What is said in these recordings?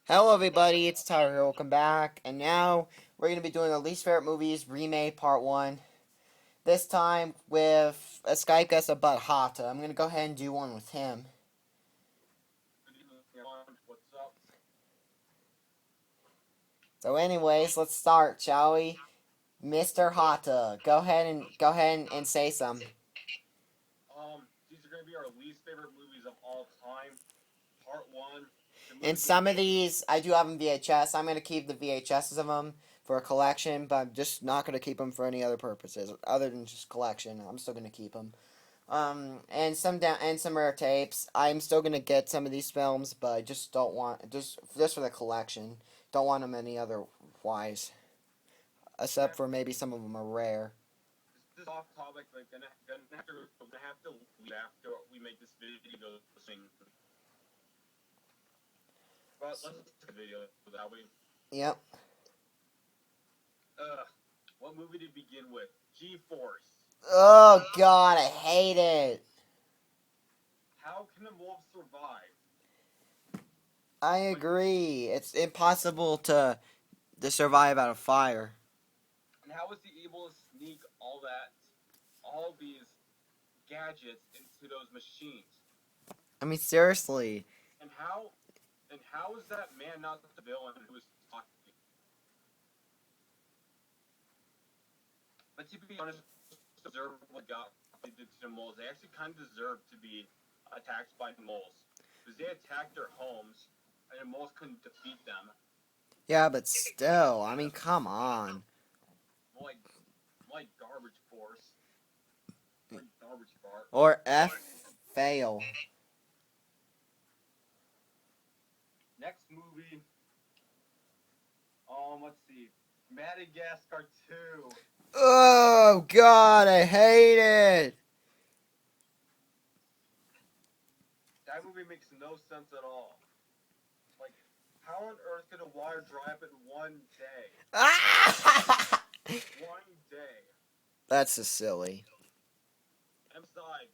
Hello, everybody. It's Tyler here. Welcome back. And now we're going to be doing our least favorite movies remade part one. This time with a Skype guest about Hata. I'm going to go ahead and do one with him. What's up? So, anyways, let's start, shall we? Mr. Hata, go ahead and say some. These are gonna be our least favorite movies of all time. Part one. The And movie that some of these, I do have in VHS. I'm going to keep the VHSs of them for a collection, but I'm just not going to keep them for any other purposes other than just collection. I'm still going to keep them. And some rare tapes. I'm still gonna get some of these films, but I just don't want just for the collection. Don't want them any otherwise, except for maybe some of them are rare. this is off topic. Like, gonna have to leave after we make this video thing. But let's take the video that way. Yep. What movie to begin with? G-Force. Oh God, I hate it. How can a wolf survive? I agree. It's impossible to survive out of fire. And how was he able to sneak all these gadgets into those machines? I mean, seriously. And how is that man not the villain who was talking? But to be honest, deserve what got they did to the moles. They actually kind of deserve to be attacked by the moles because they attacked their homes, and the moles couldn't defeat them. Yeah, but still, I mean, come on. Like garbage force, like garbage fart. Or F fail. Next movie. Let's see, Madagascar 2. Oh God, I hate it. That movie makes no sense at all. Like, how on earth could a water dry up in one day? Ah! One day. That's just silly. And besides,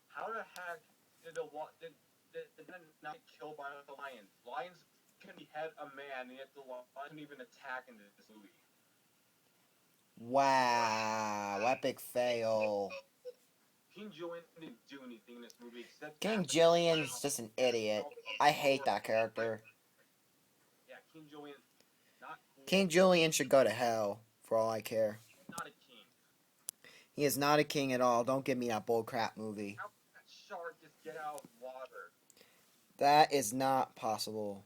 how the heck did the not get killed by the lions? Lions can behead a man, and yet the lions don't even attack in this movie. Wow, epic fail. King Julian didn't do anything in this movie except King have Jillian's just an idiot. I hate that character. Yeah, King Julian, not cool. King Julian should go to hell, for all I care. Not a king. He is not a king at all. Don't give me that bullcrap movie. How did that shark just get out of water? That is not possible.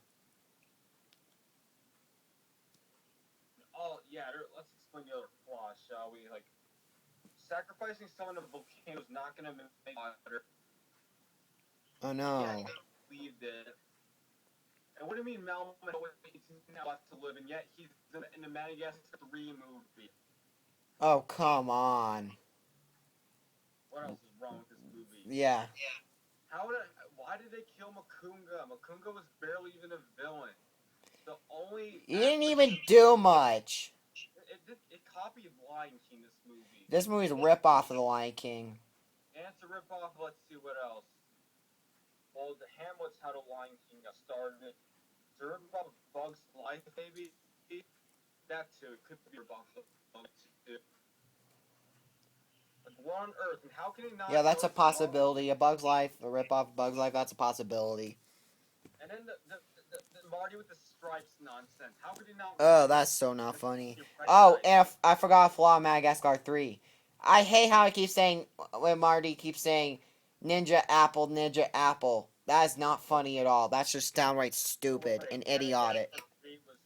Oh, yeah, let's explain the other flaws, shall we? Like, sacrificing someone to a volcano is not going to make water. Oh no. Yeah, he believed it. And what do you mean Malcolm he's now left to live, and yet he's in the Madagascar 3 movie? Oh, come on. What else is wrong with this movie? Yeah. Why did they kill Makunga? Makunga was barely even a villain. The only He didn't even do much. it copied Lion King, this movie. This movie's a ripoff of The Lion King. And it's a ripoff. Let's see what else. Well, the Hamlet's how the Lion King got started. It's a ripoff of Bugs Life, maybe. That too. It could be a ripoff of Bugs too. Like, what on earth? And how can he not? Yeah, that's a possibility. A Bug's Life, a ripoff of Bug's Life, that's a possibility. And then the Marty with the stripes nonsense. How could he not? Oh, that's so not funny. Oh, and I forgot a flaw in Madagascar 3. I hate how I keep saying, when Marty keeps saying, Ninja Apple, Ninja Apple. That is not funny at all. That's just downright stupid and idiotic. Was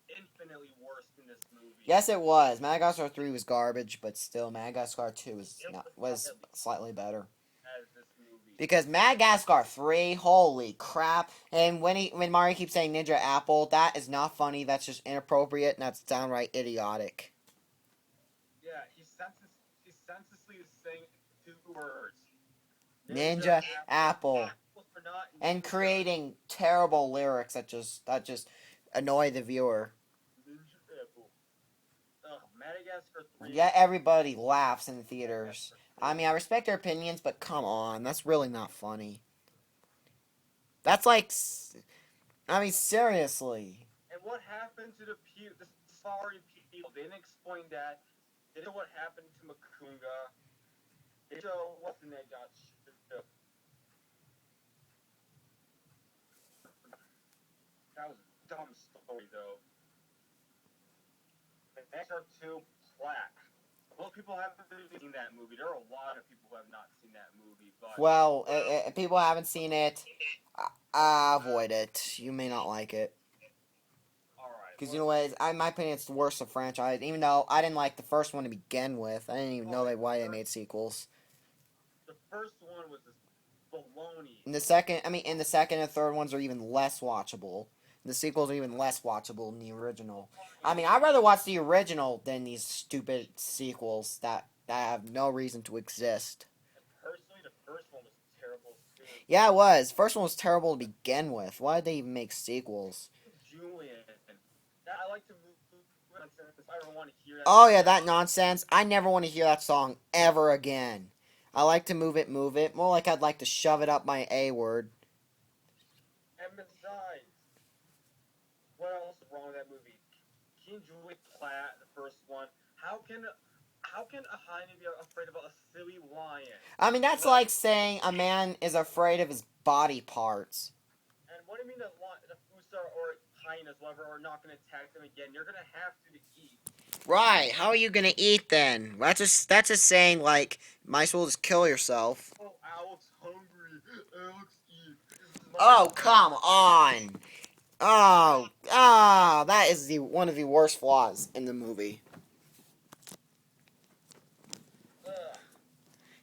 infinitely worse than this movie. Yes, it was. Madagascar 3 was garbage, but still, Madagascar 2 was slightly better. As this movie. Because Madagascar 3, holy crap. And when Mario keeps saying Ninja Apple, that is not funny, that's just inappropriate, and that's downright idiotic. Yeah, he's senselessly saying 2 words. Ninja Apple. And creating terrible lyrics that just annoy the viewer. Ninja Apple. Madagascar 3. Yet everybody laughs in the theaters. I mean, I respect their opinions, but come on, that's really not funny. That's like, I mean, seriously. And what happened to the sorry people? They didn't explain that. They didn't know what happened to Makunga. They show what's the name got. That was a dumb story though. The next are two Plaque. Most people haven't seen that movie. There are a lot of people who have not seen that movie, but Well, people haven't seen it. Avoid it. You may not like it. all right. Because you know what? In my opinion, it's the worst of franchise. Even though I didn't like the first one to begin with, I didn't even know why they made sequels. The first one was this baloney. In the second and third ones are even less watchable. The sequels are even less watchable than the original. I mean, I'd rather watch the original than these stupid sequels that have no reason to exist. Personally, the first one was terrible too. Yeah, it was. First one was terrible to begin with. Why did they even make sequels? Julian. I like to move nonsense. I don't want to hear that. Oh yeah, that nonsense. I never want to hear that song ever again. I like to move it. More like I'd like to shove it up my A word. And besides, what else is wrong with that movie? King Julie Platt, the first one. How can a hyena be afraid of a silly lion? I mean, that's like saying a man is afraid of his body parts. And what do you mean the Fusar or hyenas, whatever, are not going to attack them again? You're going to have to eat. Right. How are you gonna eat then? That's just saying like might as well just kill yourself. Oh, Alex hungry. Alex eat. Oh come on. Oh, that is one of the worst flaws in the movie. Ugh.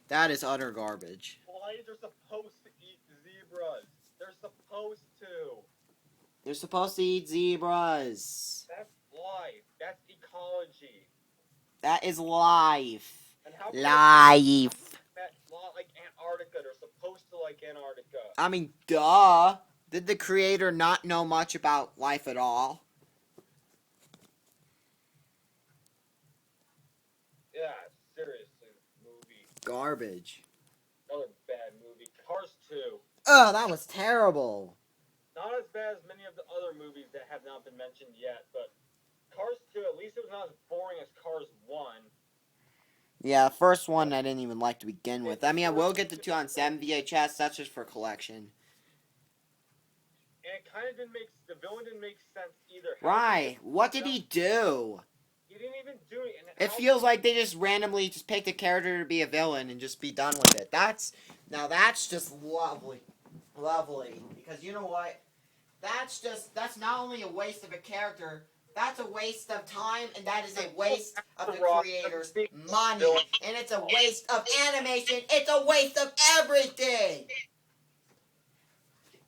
That is utter garbage. Lions are supposed to eat zebras. They're supposed to. They're supposed to eat zebras. That's life. That's ecology. That is life. And how Life. that like Antarctica? They're supposed to like Antarctica. I mean, duh. Did the creator not know much about life at all? Yeah, seriously, movie. Garbage. Another bad movie. Cars 2. Oh, that was terrible. Not as bad as many of the other movies that have not been mentioned yet, but Cars 2, at least it was not as boring as Cars 1. Yeah, first one I didn't even like to begin with. I mean, I will get the 2007 VHS. That's just for collection. And it kind of didn't make the villain didn't make sense either. Right. What did he do? He didn't even do it. And It feels like they just randomly just picked a character to be a villain and just be done with it. That's just lovely. Lovely. Because you know what? That's not only a waste of a character, that's a waste of time, and that is a waste of the creator's money. And it's a waste of animation. It's a waste of everything.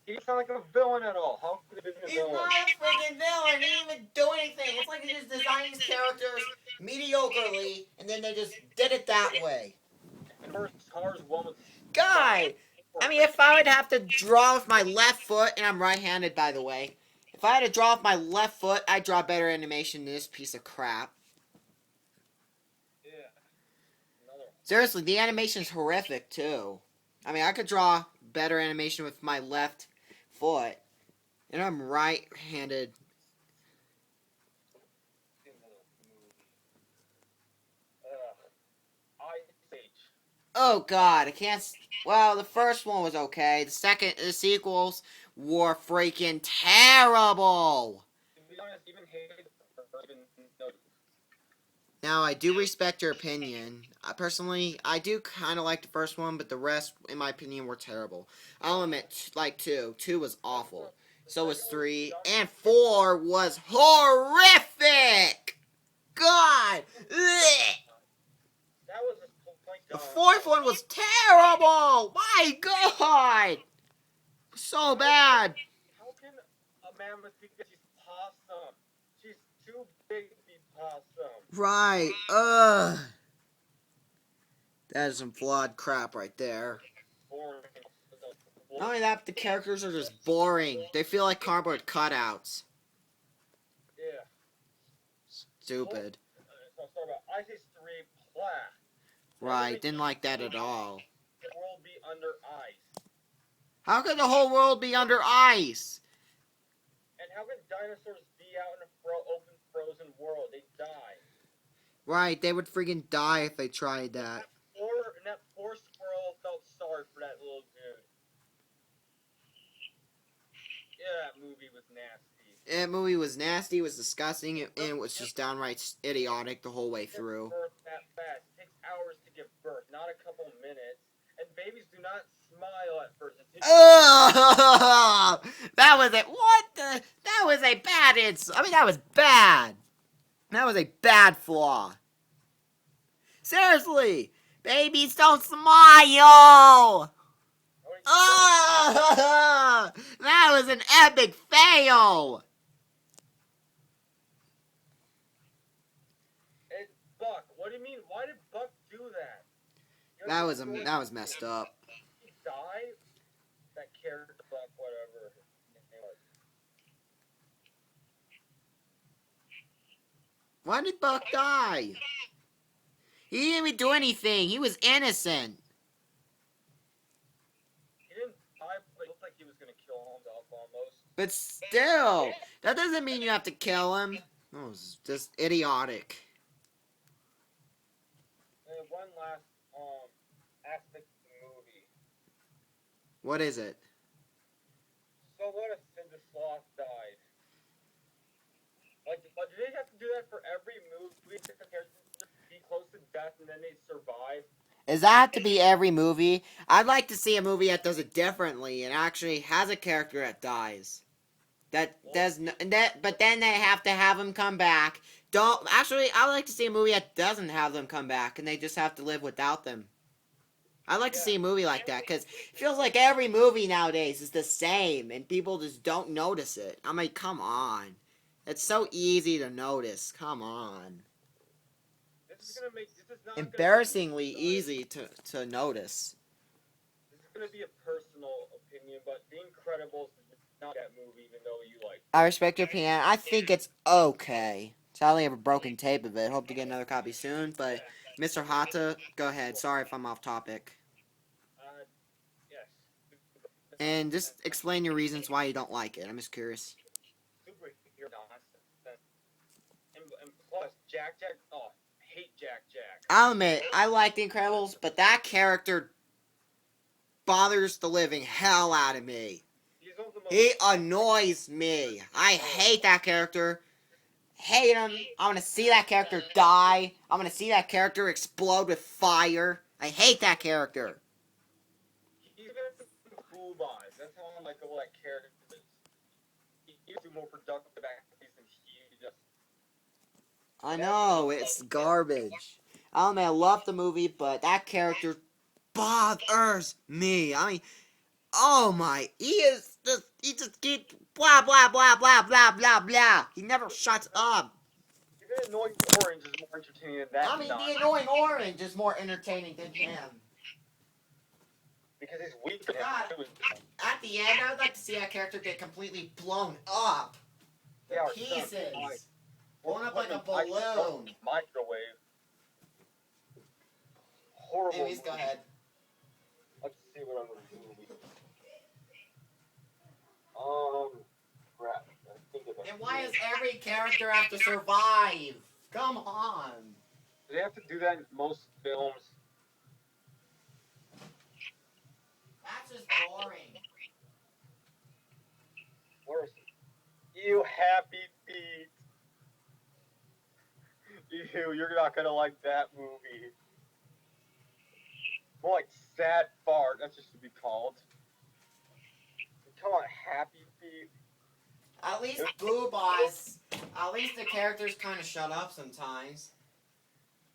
he didn't sound like a villain at all. How could he be a He's villain? not a freaking villain. He didn't even do anything. It's like he just designed his characters mediocrely, and then they just did it that way. And first Cars 1 was God! I mean, if I would have to draw with my left foot, and I'm right-handed, by the way. If I had to draw with my left foot, I'd draw better animation than this piece of crap. yeah. Another. Seriously, the animation's horrific, too. I mean, I could draw better animation with my left foot. And I'm right-handed. Another movie. Ice Age. Oh, God, I can't... Well, the first one was okay. The sequels were freaking terrible! To be honest, even hated even no. Now, I do respect your opinion. Personally, I do kind of like the first one, but the rest, in my opinion, were terrible. I'll admit, like 2. 2 was awful. So was 3. And 4 was horrific! God! Ugh. That was just like The fourth one was terrible! My God! So bad! How can a mammoth think that she's possum? She's too big to be possum. Right. Ugh. That is some flawed crap right there. Boring. Not only that, but the characters are just boring. They feel like cardboard cutouts. Yeah. Stupid. So I'll start about Ice Age 3 Plaque. Right, didn't like that at all. The world be under ice. How could the whole world be under ice? And how can dinosaurs be out in a open frozen world? They die. Right, they would freaking die if they tried that. And that poor squirrel felt sorry for that little dude. Yeah, that movie was nasty. That movie was nasty, was disgusting, and it was just downright idiotic the whole way through. Birth that fast. It takes hours to give birth, not a couple minutes. And babies do not smile at first. Oh, that was it. What the? That was a bad that was bad. That was a bad flaw. Seriously, babies don't smile. Oh, that was an epic fail. It's Buck. What do you mean? Why did Buck do that? That was messed up. He died. That character, Buck, whatever. Why did Buck die? He didn't even do anything. He was innocent. He didn't die, but it looked like he was gonna kill himself almost. But still, that doesn't mean you have to kill him. That was just idiotic. And one last aspect of the movie. What is it? So what if Cinder Sloth died? Like, do they have to do that for every movie? Be close to death and then they survive? Does that have to be every movie? I'd like to see a movie that does it differently and actually has a character that dies. But then they have to have him come back. I'd like to see a movie that doesn't have them come back and they just have to live without them. I'd like to see a movie like that because it feels like every movie nowadays is the same and people just don't notice it. I mean, come on. It's so easy to notice. Come on. This is not embarrassingly easy to notice. This is going to be a personal opinion, but The Incredibles is not that movie, even though you like it. I respect your opinion. I think it's okay. Sadly, I have a broken tape of it. Hope to get another copy soon. But Mr. Hata, go ahead. Sorry if I'm off topic. Yes. And just explain your reasons why you don't like it. I'm just curious. Superhero nonsense. And plus, Jack. Oh, I hate Jack. I'll admit, I like The Incredibles, but that character bothers the living hell out of me. He annoys me. I hate that character. Hate him. I want to see that character die. I want to see that character explode with fire. I hate that character. He's gonna cool buys. That's how unlikable that character is. He's more productive activities than he just. I know, it's garbage. I love the movie, but that character bothers me. I mean, oh my, he just keeps blah, blah, blah, blah, blah, blah, blah. He never shuts up. Even Annoying Orange is more entertaining than that. I mean, the Annoying Orange is more entertaining than him. Because he's weak for him. At the end, I would like to see that character get completely blown up. Yeah, Pieces. Blown up like a balloon. Microwave. Horrible. Anyways, go ahead. Let's see what I'm going to do. Crap. And why does every character have to survive? Come on. Do they have to do that in most films? That's just boring. Worse. You happy feet. Ew, you're not gonna like that movie. More like sad fart, that's just to be called. Come on, happy feet. At least at least the characters kind of shut up sometimes.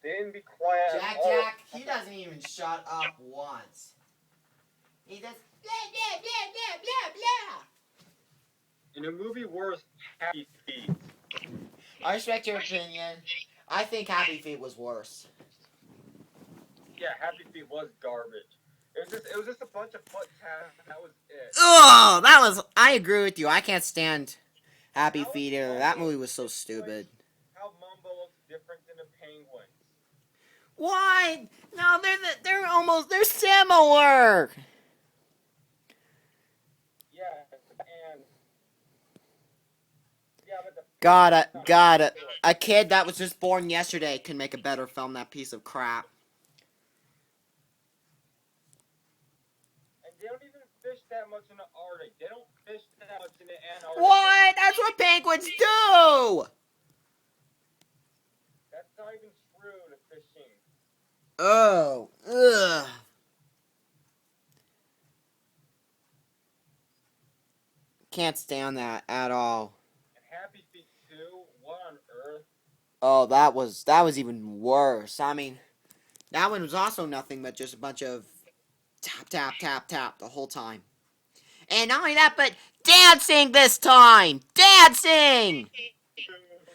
They didn't be quiet. Jack, he doesn't even shut up once. He just blah, blah, blah, blah, blah, blah. In a movie worth Happy Feet. I respect your opinion. I think Happy Feet was worse. Yeah, Happy Feet was garbage. It was just a bunch of foot taps. That was it. I agree with you. I can't stand Happy Feet either. That movie was so stupid. How Mumbo looks different than a penguin. Why? No, they're similar. God, a kid that was just born yesterday can make a better film than that piece of crap. And they don't even fish that much in the Arctic. They don't fish that much in the Antarctic. What? That's what penguins do! That's not even true, the fishing. Oh, ugh. Can't stand that at all. And Happy Feet 2, what on earth? Oh, that was even worse. I mean, that one was also nothing but just a bunch of tap, tap, tap, tap the whole time. And not only that, but dancing this time! Dancing!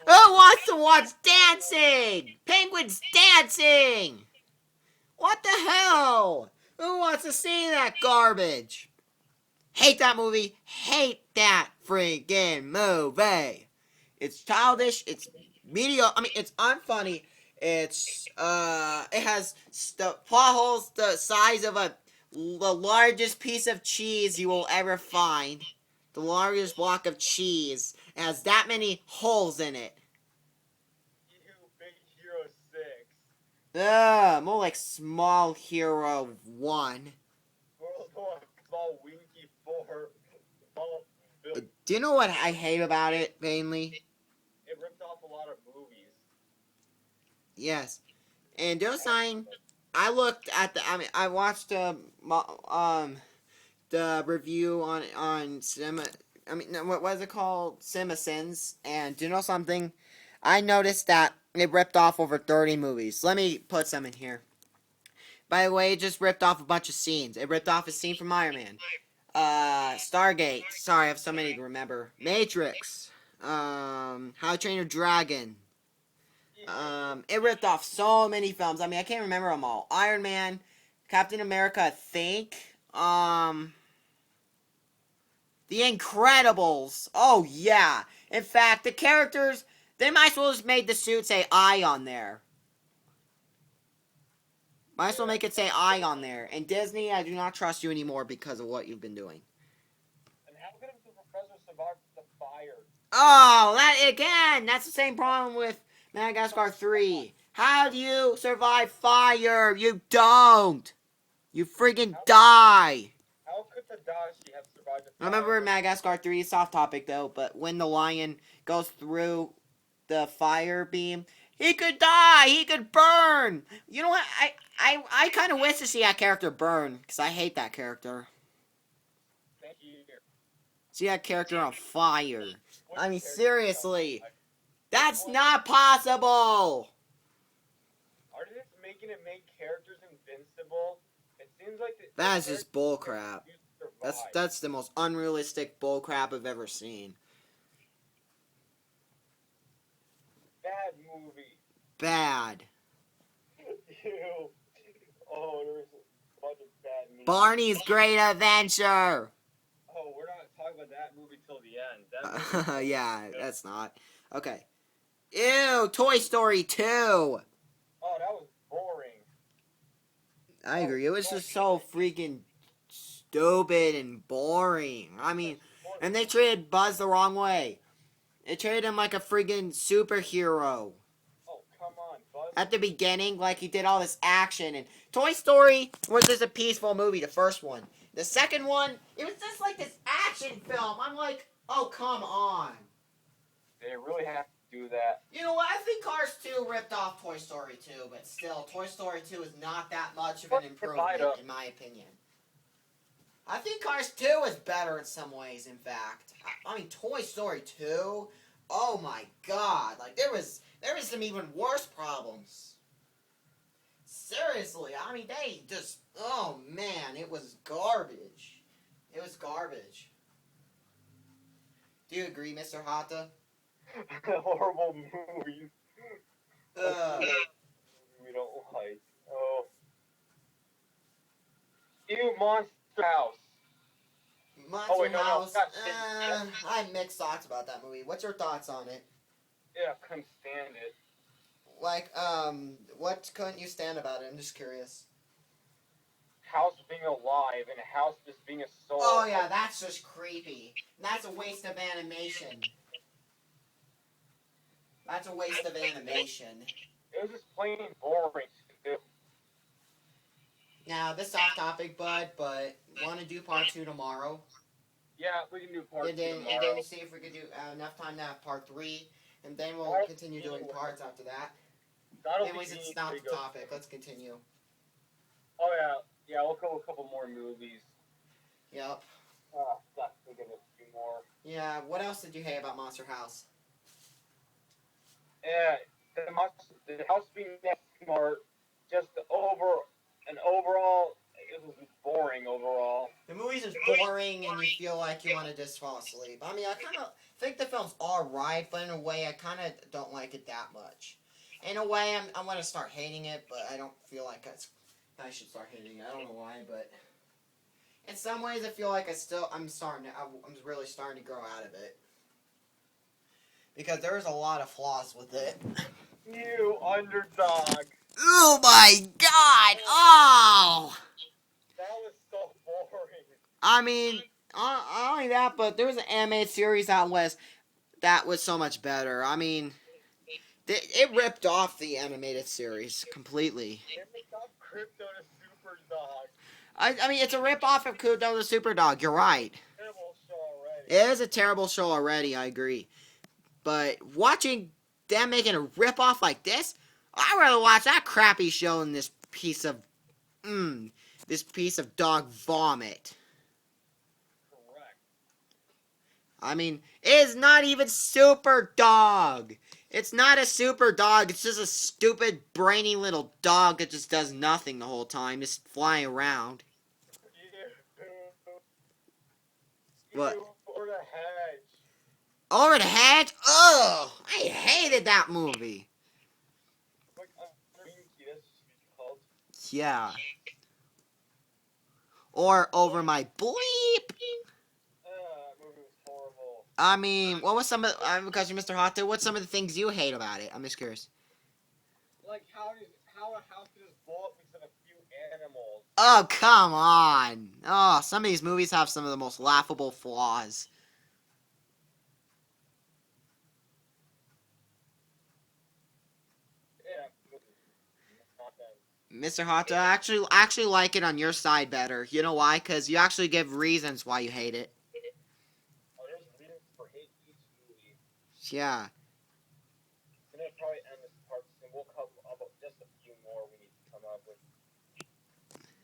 Who wants to watch dancing? Penguins dancing! What the hell? Who wants to see that garbage? Hate that movie. Hate that freaking movie. It's childish. It's mediocre. I mean, it's unfunny. It has plot holes the size of the largest piece of cheese you will ever find. The largest block of cheese. It has that many holes in it. Big Hero 6. More like Small Hero 1. World War Small Winky 4. Small Bill. Do you know what I hate about it, mainly? It ripped off a lot of movies. Yes. And there was something, I looked at I watched the review on Cinema, what was it called? CinemaSins. And do you know something? I noticed that it ripped off over 30 movies. Let me put some in here. By the way, it just ripped off a bunch of scenes. It ripped off a scene from Iron Man. Stargate. Sorry, I have so many to remember. Matrix. How to Train Your Dragon. It ripped off so many films. I mean, I can't remember them all. Iron Man, Captain America, I think. The Incredibles. Oh, yeah. In fact, the characters, they might as well just made the suit say I on there. Might as well make it say I on there. And Disney, I do not trust you anymore because of what you've been doing. And how could the professor survive the fire? Oh, that again! That's the same problem with Madagascar 3. How do you survive fire? You don't! You freaking die! How could Tadashi have survived the I fire? remember in Madagascar 3, soft topic though, but when the lion goes through the fire beam, he could die! He could burn! You know what? I kind of wish to see that character burn, because I hate that character. Thank you. See that character on fire. I mean, seriously. That's not possible! Are they just making it make characters invincible? It seems like that is just bullcrap. That's the most unrealistic bullcrap I've ever seen. Bad movie. Bad. Ew. Oh, there's a bunch of bad movies. Barney's Great Adventure! Oh, we're not talking about that movie till the end. Yeah, that's not. Okay. Ew, Toy Story 2! Oh, that was boring. I agree. It was just so freaking stupid and boring. I mean, and they treated Buzz the wrong way. They treated him like a freaking superhero. Oh, come on, Buzz. At the beginning, like he did all this action. And Toy Story was just a peaceful movie, the first one. The second one, it was just like this action film. I'm like, oh, come on. They really have to do that. You know what? I think Cars 2 ripped off Toy Story 2, but still, Toy Story 2 is not that much of an improvement, in my opinion. I think Cars 2 is better in some ways, in fact. I mean, Toy Story 2? Oh my god. Like, there was some even worse problems. Seriously, I mean, they just, oh man, it was garbage. It was garbage. Do you agree, Mr. Hata? Horrible movies. We don't like. Oh. Ew, Monster House. Monster House. I have mixed thoughts about that movie. What's your thoughts on it? Yeah, I couldn't stand it. Like, what couldn't you stand about it? I'm just curious. House being alive and a house just being a soul. Oh yeah, that's just creepy. That's a waste of animation. That's a waste of animation. It was just plain boring. Too. Now, this is off topic, bud, but want to do part 2 tomorrow? Yeah, we can do part 2 tomorrow. And then see if we could do enough time to have part 3, and then we'll continue doing parts after that. Anyways, it's not the topic. Let's continue. Oh, yeah, we'll cover a couple more movies. Yep. Definitely get a few more. Yeah, what else did you hate about Monster House? Yeah, the house being that smart, just overall, it was boring overall. The movie's just boring, and you feel like you want to just fall asleep. I mean, I kind of think the film's alright, but in a way, I kind of don't like it that much. In a way, I'm going to start hating it, but I don't feel like I should start hating it. I don't know why, but in some ways, I feel like I'm really starting to grow out of it. Because there's a lot of flaws with it. You Underdog. Oh my god! Oh! That was so boring. I mean, not only that, but there was an animated series out west that was so much better. I mean, it ripped off the animated series completely. It ripped off Crypto to Super Dog. I mean, it's a rip-off of Crypto the Super Dog. You're right. Terrible show already. It is a terrible show already, I agree. But watching them making a rip-off like this, I'd rather watch that crappy show than this piece of dog vomit. Correct. I mean, it is not even Super Dog. It's not a super dog. It's just a stupid, brainy little dog that just does nothing the whole time, just flying around. What? Or the Hedge. Over the Hedge? Ugh! I hated that movie. Like, that's called. Yeah. Or Over My Bleep. That movie was horrible. I mean, what was some of... because you're Mr. Hot, what's some of the things you hate about it? I'm just curious. Like, how a house can just blow up because of a few animals. Oh, come on. Oh, some of these movies have some of the most laughable flaws. Mr. Hot, I actually like it on your side better. You know why? Because you actually give reasons why you hate it. Oh, there's reasons for hate each movie. Yeah. And then probably end this part soon. We'll come up with just a few more we need to come up with.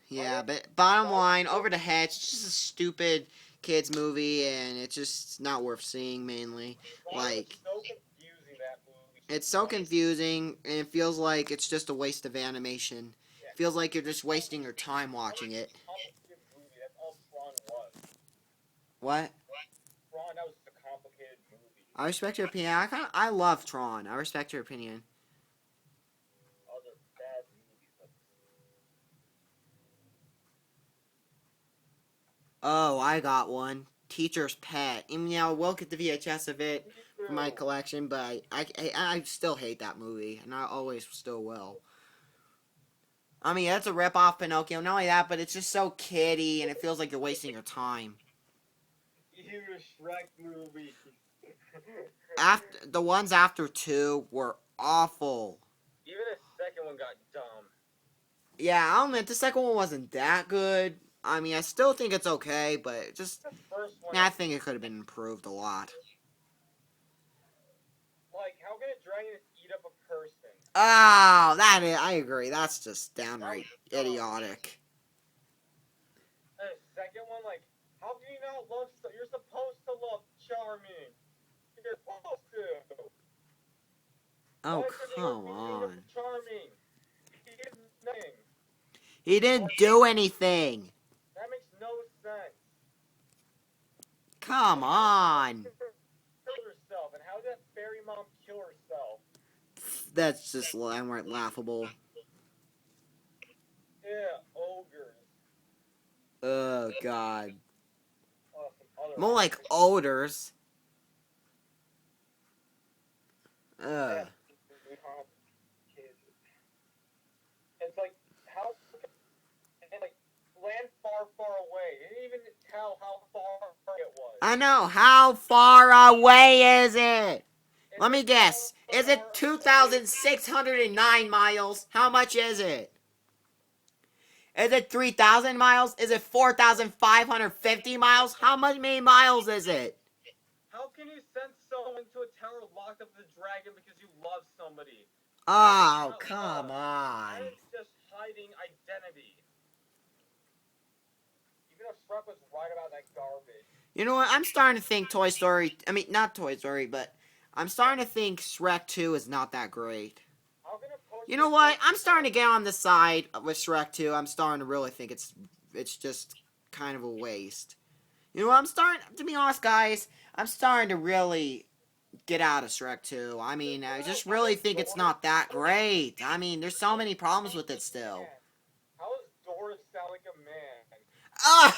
Yeah, but bottom line, Over the Hedge, it's just a stupid kids movie, and it's just not worth seeing, mainly. Like, so confusing, that movie. it's so confusing, and it feels like it's just a waste of animation. Yeah. It feels like you're just wasting your time watching it. Movie. That's all Tron was. What? Tron, that was just a complicated movie. I respect your opinion. I love Tron. I respect your opinion. Other bad movies. Oh, I got one. Teacher's Pet. I mean, yeah, I will get the VHS of it for my collection, but I still hate that movie, and I always still will. I mean, that's a rip-off Pinocchio. Not only that, but it's just so kiddie, and it feels like you're wasting your time. You Shrek movie. The ones after 2 were awful. Even the second one got dumb. Yeah, I'll admit, the second one wasn't that good. I mean, I still think it's okay, but just... The first one... I think it could have been improved a lot. Like, how can a dragon eat up a person? Oh, I agree. That's just downright idiotic. And the second one, like, how can you not love... You're supposed to love Charming. You're supposed to. Oh, come on. Charming. He did nothing. He didn't do anything. That makes no sense. Come on. Herself, and how did that fairy mom kill herself? That's just downright laughable. Yeah, ogres. Oh, God. More More like odors. Ugh. It's like, how... And like, land far, far away. They didn't even tell how far it was. I know. How far away is it? Let me guess. Is it 2,609 miles? How much is it? Is it 3,000 miles? Is it 4,550 miles? How many miles is it? How can you send someone to a tower locked up with a dragon because you love somebody? Oh, come on. That is just hiding identity. Even if Shrek was right about that garbage. You know what? I'm starting to think Toy Story... I mean, not Toy Story, but... I'm starting to think Shrek 2 is not that great. How can a post You know what? I'm starting to get on the side with Shrek 2. I'm starting to really think it's just kind of a waste. You know what? I'm starting... To be honest, guys, I'm starting to really get out of Shrek 2. I mean, I just really think it's not that great. I mean, there's so many problems with it still. How does Doris sound like a man? Oh,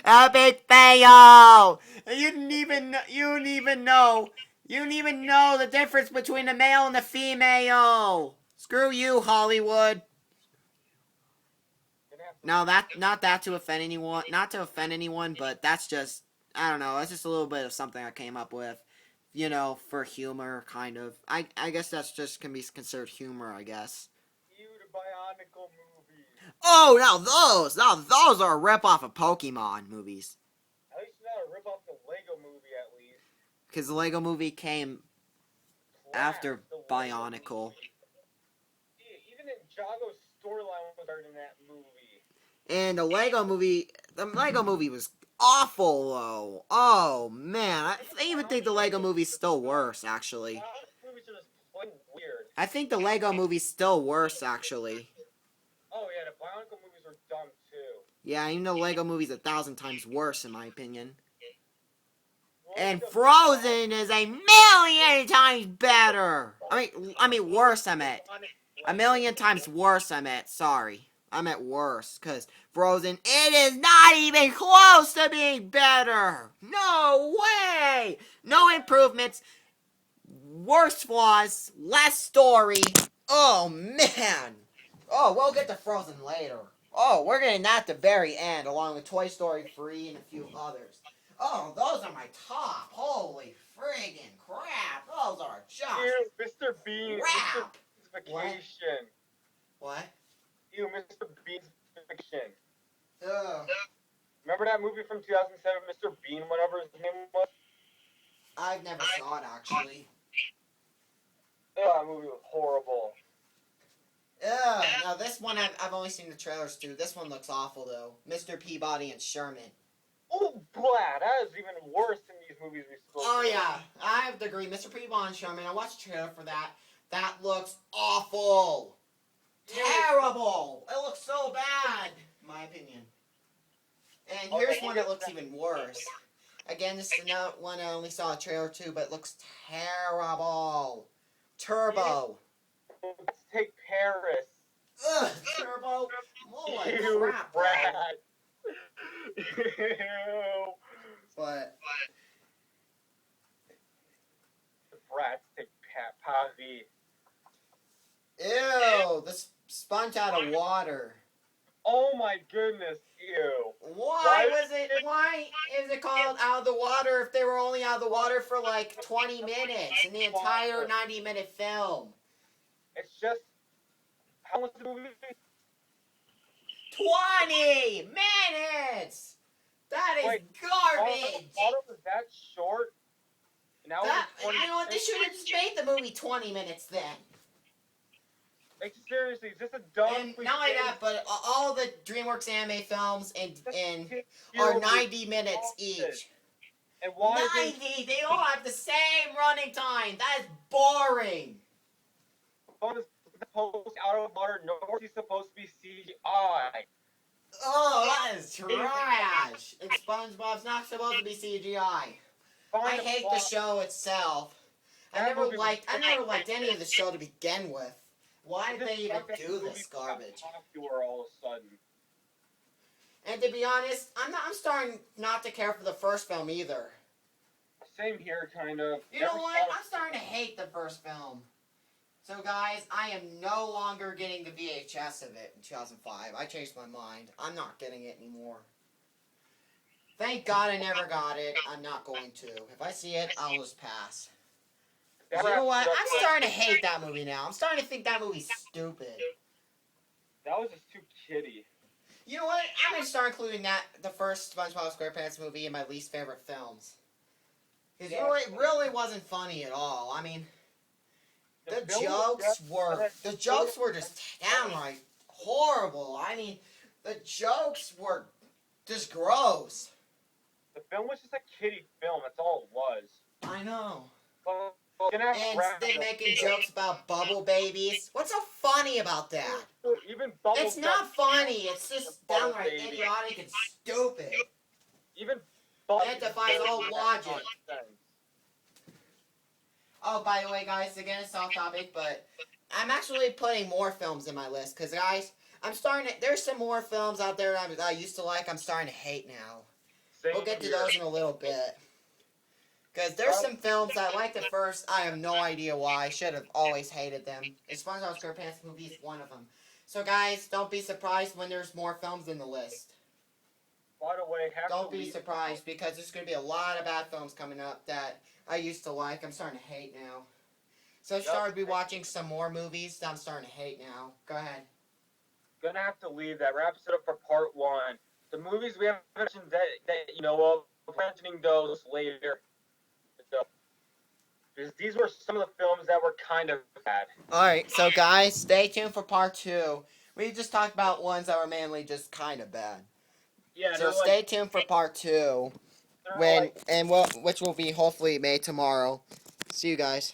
epic fail! You didn't even know the difference between the male and the female. Screw you, Hollywood. No, not to offend anyone, but that's just, I don't know, that's just a little bit of something I came up with, you know, for humor, kind of. I guess that's just can be considered humor, I guess. Ew, the Bionicle movies. Oh, now those are a ripoff of Pokemon movies. At least not a rip off the Lego movie, at least. Because the Lego movie came after Bionicle. Even Ninjago's storyline was better than that movie. And the Lego movie was awful, though. Oh, man. I even think the Lego movie's still worse, actually. Movies are just plain weird. I think the Lego movie's still worse, actually. Oh, yeah, the Bionicle movies are dumb, too. Yeah, even though Lego movie's 1,000 times worse, in my opinion. And Frozen is 1,000,000 times better. I mean worse, I meant. 1,000,000 times worse, I meant. Sorry. I meant worse, because Frozen, it is not even close to being better. No way. No improvements. Worse flaws. Less story. Oh, man. Oh, we'll get to Frozen later. Oh, we're getting that at the very end, along with Toy Story 3 and a few others. Oh, those are my top. Holy friggin' crap. Those are just Ew, Mr. Bean. crap. Mr. Bean's Vacation. What? Ew, Mr. Bean's Vacation. Ugh. Remember that movie from 2007, Mr. Bean, whatever his name was? I've never saw it, actually. Oh, that movie was horrible. Ugh. Now, this one, I've only seen the trailers to. This one looks awful, though. Mr. Peabody and Sherman. Oh, blah, that is even worse than these movies we spoke Oh, yeah. I have to agree. Mr. Peabody and Sherman, I watched the trailer for that. That looks awful. Terrible. It looks so bad, in my opinion. And here's one that looks even worse. Again, this is not one I only saw a trailer to, but it looks terrible. Turbo. Let's take Paris. Ugh, Turbo. Holy Ew, crap, Brad. bro. Ew. But The brats take Pavi. ew, the sponge out of water. Oh my goodness, ew. Why is it called out of the water if they were only out of the water for like 20 minutes in the entire 90-minute film? It's just, how much the movie? 20 minutes! That is garbage! Water was that short? Now You know what, they should have just made the movie 20 minutes then. Like, seriously, is this a dumb... And not only that, but all the DreamWorks anime films are 90 minutes each. And why 90! They all have the same running time! That is boring! is supposed to be out of water, nor is he supposed to be CGI. Oh, that is trash! And SpongeBob's not supposed to be CGI. I hate the show itself. I never liked any of the show to begin with. Why did they even do this garbage? Popular all of a sudden. And to be honest, I'm starting not to care for the first film either. Same here, kind of. You know what? I'm starting to hate the first film. So guys, I am no longer getting the VHS of it in 2005. I changed my mind. I'm not getting it anymore. Thank God I never got it. I'm not going to. If I see it, I'll just pass. That You know wraps what? it up I'm for- starting to hate that movie now. I'm starting to think that movie's stupid. That was just too kiddie. You know what? I'm gonna start including the first SpongeBob SquarePants movie in my least favorite films. Because you know what? It really wasn't funny at all. I mean, the jokes were just downright horrible. I mean, the jokes were just gross. The film was just a kiddie film. That's all it was. I know. Well, And they making jokes about bubble babies. What's so funny about that? Even Bubbles. It's not funny. It's just downright idiotic and stupid. Even That defies all logic. Oh, by the way, guys, again, it's off topic, but I'm actually putting more films in my list because, guys, there's some more films out there that I used to like. I'm starting to hate now. We'll get to those in a little bit. Because there's some films I liked at first. I have no idea why. I should have always hated them. And SpongeBob SquarePants movie is one of them. So, guys, don't be surprised when there's more films in the list. By the way, don't be surprised because there's going to be a lot of bad films coming up that I used to like. I'm starting to hate now. So I started to be watching some more movies that I'm starting to hate now. Go ahead. Gonna have to leave. That wraps it up for part one. The movies we haven't mentioned that you know of, we're mentioning those later. Because these were some of the films that were kind of bad. Alright, so guys, stay tuned for part two. We just talked about ones that were mainly just kind of bad. Yeah. So stay tuned for part two, which will be hopefully made tomorrow. See you guys.